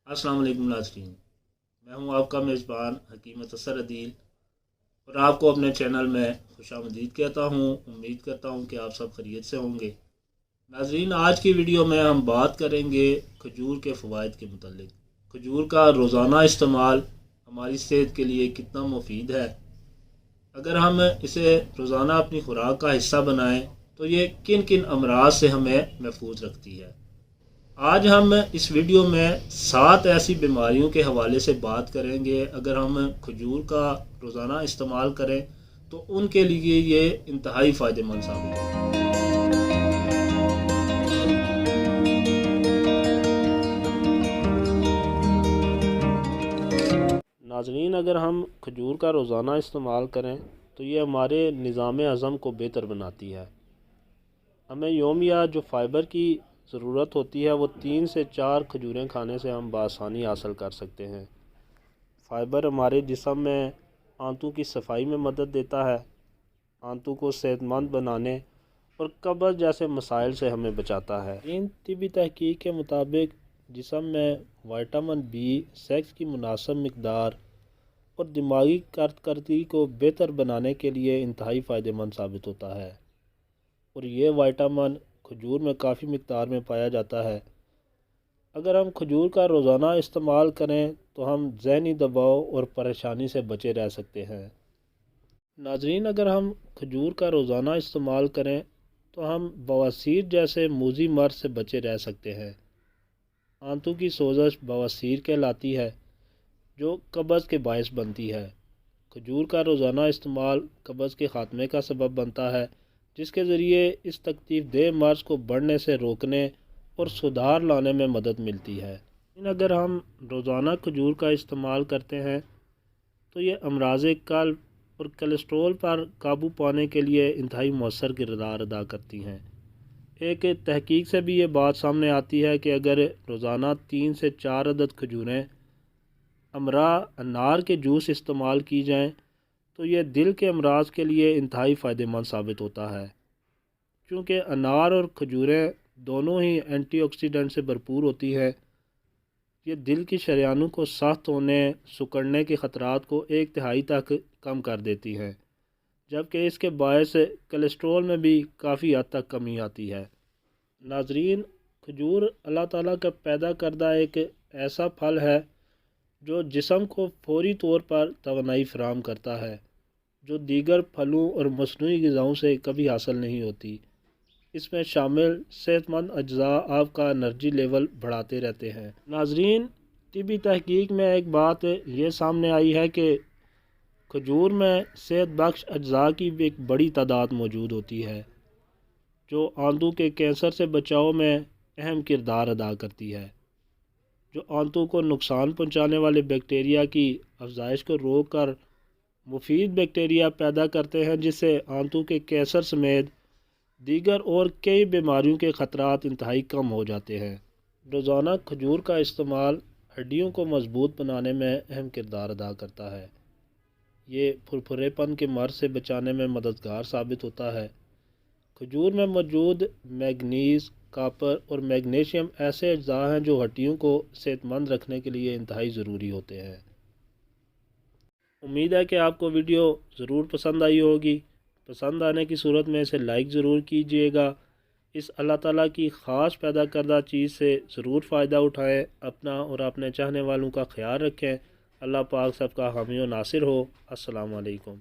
अस्सलाम वालेकुम नाज़रीन, मैं हूं आपका मेज़बान हकीम मुतसर अदील और आपको अपने चैनल में खुशामदीद कहता हूं। उम्मीद करता हूं कि आप सब खैरियत से होंगे। नाज़रीन, आज की वीडियो में हम बात करेंगे खजूर के फ़वाइद के मुतालिक। खजूर का रोज़ाना इस्तेमाल हमारी सेहत के लिए कितना मुफीद है। अगर हम इसे रोज़ाना अपनी खुराक का हिस्सा बनाएं तो ये किन किन अमराज से हमें महफूज रखती है। आज हम इस वीडियो में 7 ऐसी बीमारियों के हवाले से बात करेंगे। अगर हम खजूर का रोज़ाना इस्तेमाल करें तो उनके लिए ये इंतहाई फ़ायदेमंद साबित होगा। नाज़रीन, अगर हम खजूर का रोज़ाना इस्तेमाल करें तो ये हमारे निज़ाम हज़म को बेहतर बनाती है। हमें यौमिया जो फ़ाइबर की ज़रूरत होती है वो 3 से 4 खजूरें खाने से हम बआसानी हासिल कर सकते हैं। फ़ाइबर हमारे जिस्म में आंतों की सफाई में मदद देता है, आंतों को सेहतमंद बनाने और कब्ज़ जैसे मसाइल से हमें बचाता है। इन तिबी तहकीक के मुताबिक जिस्म में विटामिन बी, सेक्स की मुनासिब मिकदार और दिमागी कारकर्दगी को बेहतर बनाने के लिए इंतहाई फ़ायदेमंद साबित होता है और ये विटामिन खजूर में काफ़ी मिकदार में पाया जाता है। अगर हम खजूर का रोज़ाना इस्तेमाल करें तो हम ज़हनी दबाव और परेशानी से बचे रह सकते हैं। नाज़रीन, अगर हम खजूर का रोज़ाना इस्तेमाल करें तो हम बवासीर जैसे मूज़ी मर्ज़ से बचे रह सकते हैं। आंतों की सोजश बवासीर कहलाती है जो कब्ज़ के बायस बनती है। खजूर का रोज़ाना इस्तेमाल कब्ज़ के ख़ात्मे का सबब बनता है, जिसके ज़रिए इस तकलीफ़ देह मर्ज़ को बढ़ने से रोकने और सुधार लाने में मदद मिलती है। लेकिन अगर हम रोज़ाना खजूर का इस्तेमाल करते हैं तो ये अमराज़ क़ल्ब और कोलेस्ट्रॉल पर काबू पाने के लिए इंतहाई मौसर किरदार अदा करती हैं। एक तहकीक से भी ये बात सामने आती है कि अगर रोज़ाना 3 से 4 अदद खजूरें अमरा अनार के जूस इस्तेमाल की जाएं तो ये दिल के अमराज के लिए इंतहाई फ़ायदेमंद साबित होता है। क्योंकि अनार और खजूरें दोनों ही एंटीऑक्सीडेंट से भरपूर होती है, ये दिल की शरीयानों को सख्त होने, सिकुड़ने के ख़तरात को 1/3 तक कम कर देती हैं, जबकि इसके बायस कोलेस्ट्रॉल में भी काफ़ी हद तक कमी आती है। नाज़रीन, खजूर अल्लाह ताला का पैदा करदा एक ऐसा फल है जो जिस्म को फौरी तौर पर तवानाई फराहम करता है, जो दीगर फलों और मसनूई ग़िज़ाओं से कभी हासिल नहीं होती। इसमें शामिल सेहतमंद अज्जा आपका एनर्जी लेवल बढ़ाते रहते हैं। नाज़रीन, तिबी तहकीक में एक बात ये सामने आई है कि खजूर में सेहत बख्श अज्जा की भी एक बड़ी तादाद मौजूद होती है, जो आंतों के कैंसर से बचाव में अहम किरदार अदा करती है, जो आंतों को नुकसान पहुंचाने वाले बैक्टीरिया की अफजाइश को रोक कर मुफीद बैक्टीरिया पैदा करते हैं, जिससे आंतों के कैंसर समेत दीगर और कई बीमारियों के ख़तरात इंतहाई कम हो जाते हैं। रोज़ाना खजूर का इस्तेमाल हड्डियों को मजबूत बनाने में अहम किरदार अदा करता है। ये फुरफुरेपन के मर्ज़ से बचाने में मददगार साबित होता है। खजूर में मौजूद मैग्नीज़, कॉपर और मैग्नीशियम ऐसे अज्जा हैं जो हड्डियों को सेहतमंद रखने के लिए इंतहाई ज़रूरी होते हैं। उम्मीद है कि आपको वीडियो ज़रूर पसंद आई होगी। पसंद आने की सूरत में इसे लाइक ज़रूर कीजिएगा। इस अल्लाह ताला की ख़ास पैदा करदा चीज़ से ज़रूर फ़ायदा उठाएं। अपना और अपने चाहने वालों का ख्याल रखें। अल्लाह पाक सबका हामी और नासिर हो। अस्सलामु अलैकुम।